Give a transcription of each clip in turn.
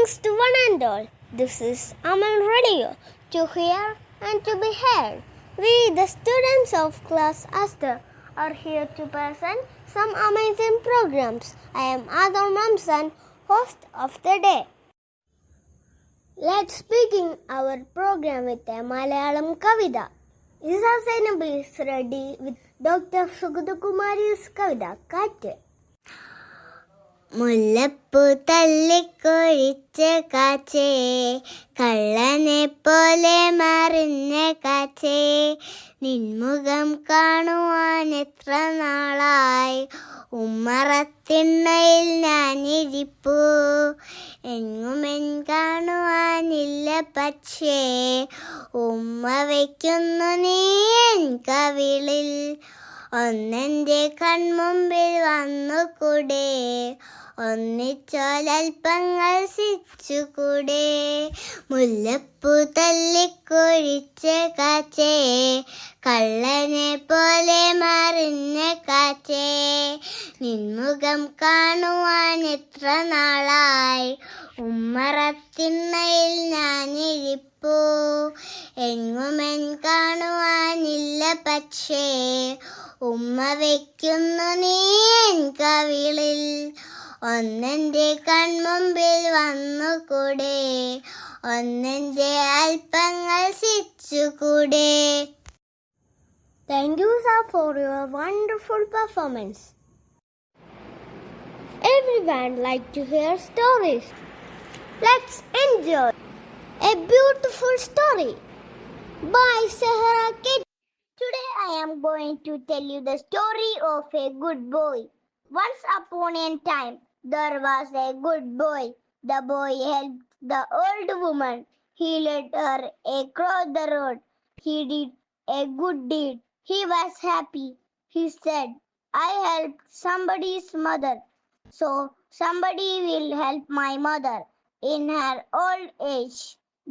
Greetings to one and all. This is Amal Radio, to hear and to be heard. We, the students of class Aster, are here to present some amazing programs. I am Adam Ramzan, host of the day. Let's begin our program with a Malayalam Kavida. Isa Zainab is ready with Dr. Sugatakumari's Kavida, Katte. മുല്ലപ്പൂ തല്ലിക്കൊഴിച്ച കാച്ചേ, കള്ളനെ പോലെ മറിഞ്ഞ കാച്ചേ, നിൻമുഖം കാണുവാൻ എത്ര നാളായി, ഉമ്മറത്തിണ്ണയിൽ ഞാനിരിപ്പൂ, എങ്ങുമെൻ കാണുവാനില്ല പക്ഷേ, ഉമ്മ വയ്ക്കുന്നു നീ എൻ കവിളിൽ, ഒന്നെൻ്റെ കൺമുമ്പിൽ വന്നുകൂടെ, ഒന്നിച്ചോലൽപ്പങ്ങൾ സിച്ചുകൂടെ. മുല്ലപ്പൂ തല്ലിക്കൊഴിച്ച കാച്ചേ, കള്ളനെ പോലെ മറിഞ്ഞ കാച്ചേ, നിൻമുഖം കാണുവാൻ എത്ര നാളായി, ഉമ്മറത്തിണ്ണയിൽ ഞാനിരിപ്പൂ, എങ്ങുമെൻ കാണുവാനില്ല പക്ഷേ, ഉമ്മ വയ്ക്കുന്നു നീ എൻ കവിളിൽ, ഒന്നെൻ്റെ കൺമുമ്പിൽ വന്നുകൂടെ, ഒന്നെൻ്റെ അല്പങ്ങൾ സിച്ചുകൂടെ. Thank you, sir, for your wonderful performance. Everyone like to hear stories. Let's enjoy a beautiful story by Sahara Kid. Today I am going to tell you the story of a good boy. Once upon a time, there was a good boy. The boy helped the old woman. He led her across the road. He did a good deed. He was happy. He said, I helped somebody's mother, so somebody will help my mother in her old age.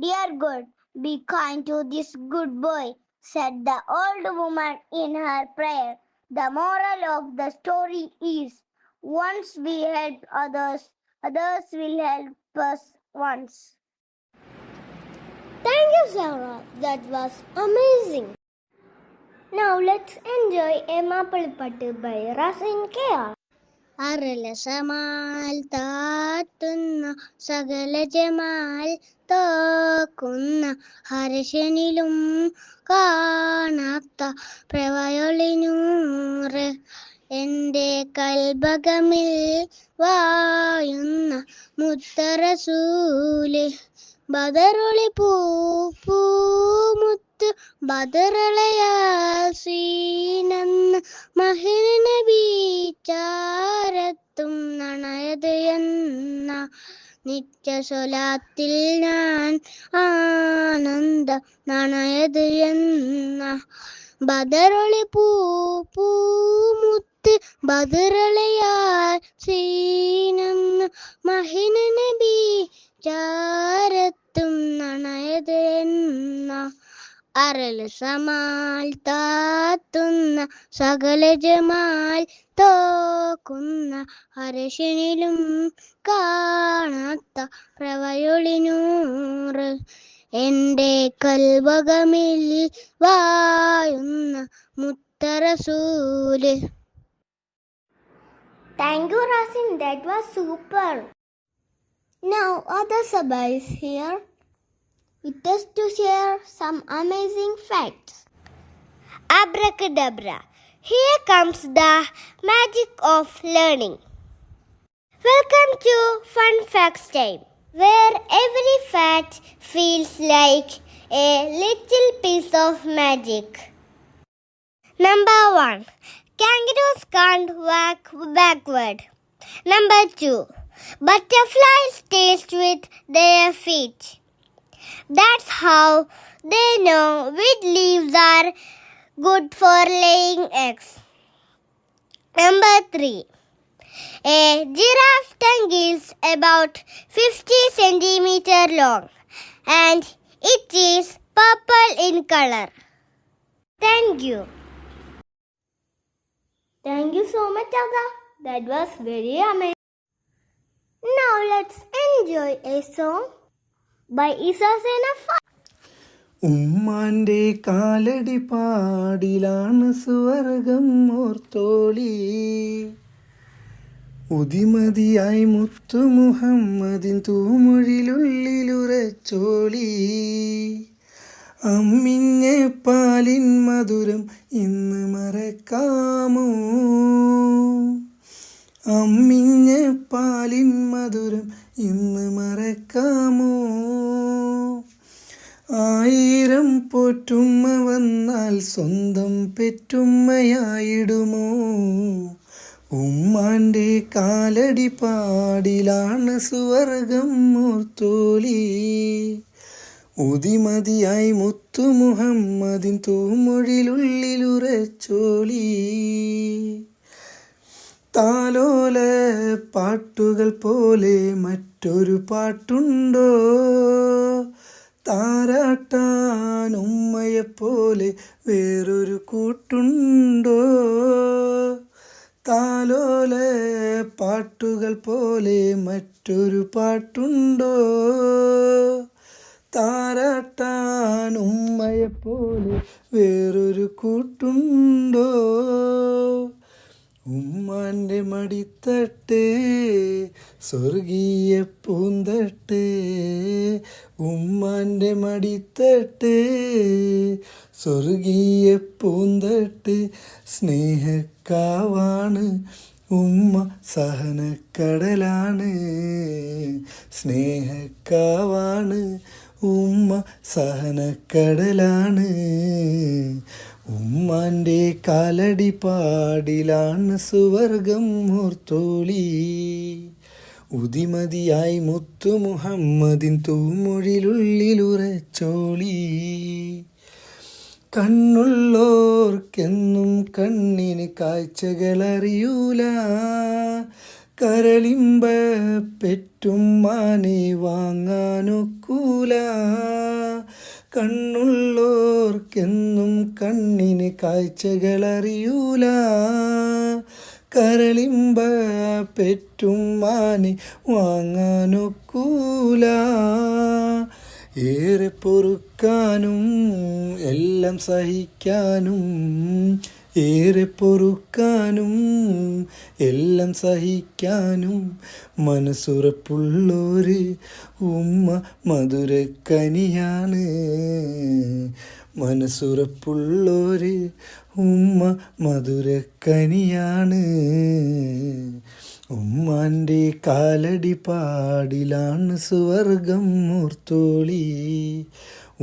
Dear God, be kind to this good boy, said the old woman in her prayer. The moral of the story is, once we help others, others will help us once. Thank you, Sarah. That was amazing. Now let's enjoy a Mapalipattu by Rasin K.R. അരലസമാൽ താത്തുന്ന സകല Jamal തോക്കുന്ന ഹർഷനിലും കാണാത്ത പ്രവയൊളിനൂറ്, എൻ്റെ കൽബകമിൽ വായുന്ന മുത്തറസൂല്, ബദറൊളി പൂമുത്ത് ബദറളയാസീനെന്ന് മഹിന നബീച്ചാരത്തും നണയത് എന്ന നിത്യസ്വലാത്തിൽ ഞാൻ ആനന്ദ നണയത് എന്ന ബദറൊളി പൂമുത്ത് ബദറളയാസീനെന്ന് മഹിന നബി ചാരത്തും നണയത് എന്ന അരലസമാൽ താത്തുന്ന സകല Jamal തോക്കുന്ന ഹർഷനിലും കാണാത്ത പ്രവയൊളിനൂറ്, എൻ്റെ കൽബകമിൽ വായുന്ന മുത്തറസൂല്. Thank you, Rasin. That was super. Now, other Sabha is here with us to share some amazing facts. Abracadabra. Here comes the magic of learning. Welcome to Fun Facts Time, where every fact feels like a little piece of magic. Number 1. Kangaroos can't walk backward. Number 2. Butterflies taste with their feet. That's how they know which leaves are good for laying eggs. Number 3. A giraffe tongue is about 50 centimeters long and it is purple in color. Thank you. Thank you so much, Aga. That was very amazing. Now let's enjoy a song by Isa Senafa. ഉമ്മാന്റെ കാലടി പാടിലാണ് സുവർഗം ഓർത്തോളി, ഉദിമതിയായി മുത്തു മുഹമ്മദിൻ തൂമൊഴിയിലുള്ളിലുറച്ചോളി. അമ്മിഞ്ഞ പാലിൻ മധുരം ഇന്ന് മറക്കാമോ, അമ്മിഞ്ഞ പാലിൻ മധുരം ഇന്ന് മറക്കാമോ. ആയിരം പോറ്റുമ്മ വന്നാൽ സ്വന്തം പെറ്റുമ്മയായിടുമോ. ഉമ്മാന്റെ കാലടി പാടിലാണ് സുവർഗം ഓർത്തോളി, ഉദിമതിയായി മുത്തു മുഹമ്മദിൻ തൂമൊഴിയിലുള്ളിലുറച്ചോളി. താലോല പാട്ടുകൾ പോലെ മറ്റൊരു പാട്ടുണ്ടോ, താരാട്ടാൻ ഉമ്മയെപ്പോലെ വേറൊരു കൂട്ടുണ്ടോ. താലോല പാട്ടുകൾ പോലെ മറ്റൊരു പാട്ടുണ്ടോ, താരാട്ടാൻ ഉമ്മയെപ്പോലെ വേറൊരു കൂട്ടുണ്ടോ. ഉമ്മാന്റെ മടിത്തട്ട് സ്വർഗീയ പൂന്തട്ട്, ഉമ്മാന്റെ മടിത്തട്ട് സ്വർഗീയ പൂന്തട്ട്. സ്നേഹക്കാവാണ് ഉമ്മ സഹനക്കടലാണ്, സ്നേഹക്കാവാണ് ഉമ്മ സഹനക്കടലാണ്. ഉമ്മാന്റെ കാലടി പാടിലാണ് സുവർഗം ഓർത്തോളി, ഉദിമതിയായി മുത്തു മുഹമ്മദിൻ തൂമൊഴിയിലുള്ളിലുറച്ചോളി. കണ്ണുള്ളോർക്കെന്നും കണ്ണിന് കാഴ്ചകളറിയൂല, കരളിമ്പ പെറ്റുമ്മാനെ വാങ്ങാനൊക്കൂല. കണ്ണുള്ളോർക്കെന്നും കണ്ണിന് കാഴ്ചകളറിയൂല, കരളിമ്പ പെറ്റുമ്മാനെ വാങ്ങാനൊക്കൂല. ഏറെ പൊറുക്കാനും എല്ലാം സഹിക്കാനും, ഏറെ പൊറുക്കാനും എല്ലാം സഹിക്കാനും മനസ്സുറപ്പുള്ളൊരു ഉമ്മ മധുരക്കനിയാണ്, മനസ്സുറപ്പുള്ളൊരു ഉമ്മ മധുരക്കനിയാണ്. ഉമ്മാന്റെ കാലടി പാടിലാണ് സുവർഗം ഓർത്തോളി,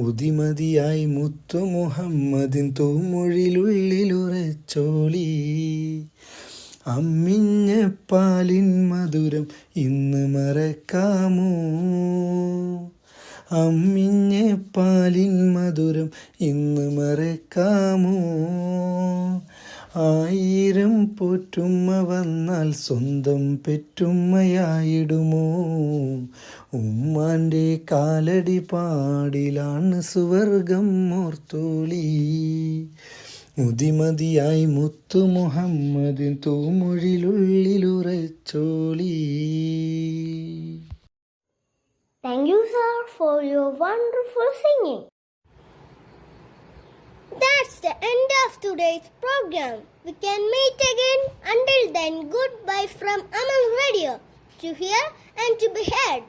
ഉദിമതിയായി മുത്തു മുഹമ്മദിൻ തൂമൊഴിയിലുള്ളിലുറച്ചോളി. അമ്മിഞ്ഞ പാലിൻ മധുരം ഇന്ന് മറക്കാമോ, അമ്മിഞ്ഞ പാലിൻ മധുരം ഇന്ന് മറക്കാമോ. ആയിരം പോറ്റുമ്മ വന്നാൽ സ്വന്തം പെറ്റുമ്മയായിടുമോ. ഉമ്മാന്റെ കാലടി പാടിലാണ് സുവർഗം ഓർത്തോളി, ഉദിമതിയായി മുത്തു മുഹമ്മദിൻ തൂമൊഴിയിലുള്ളിലുറച്ചോളി. Thank you, sir, for your wonderful singing. That's the end of today's program. We can meet again. Until then, goodbye from Amal Radio. To hear and to be heard.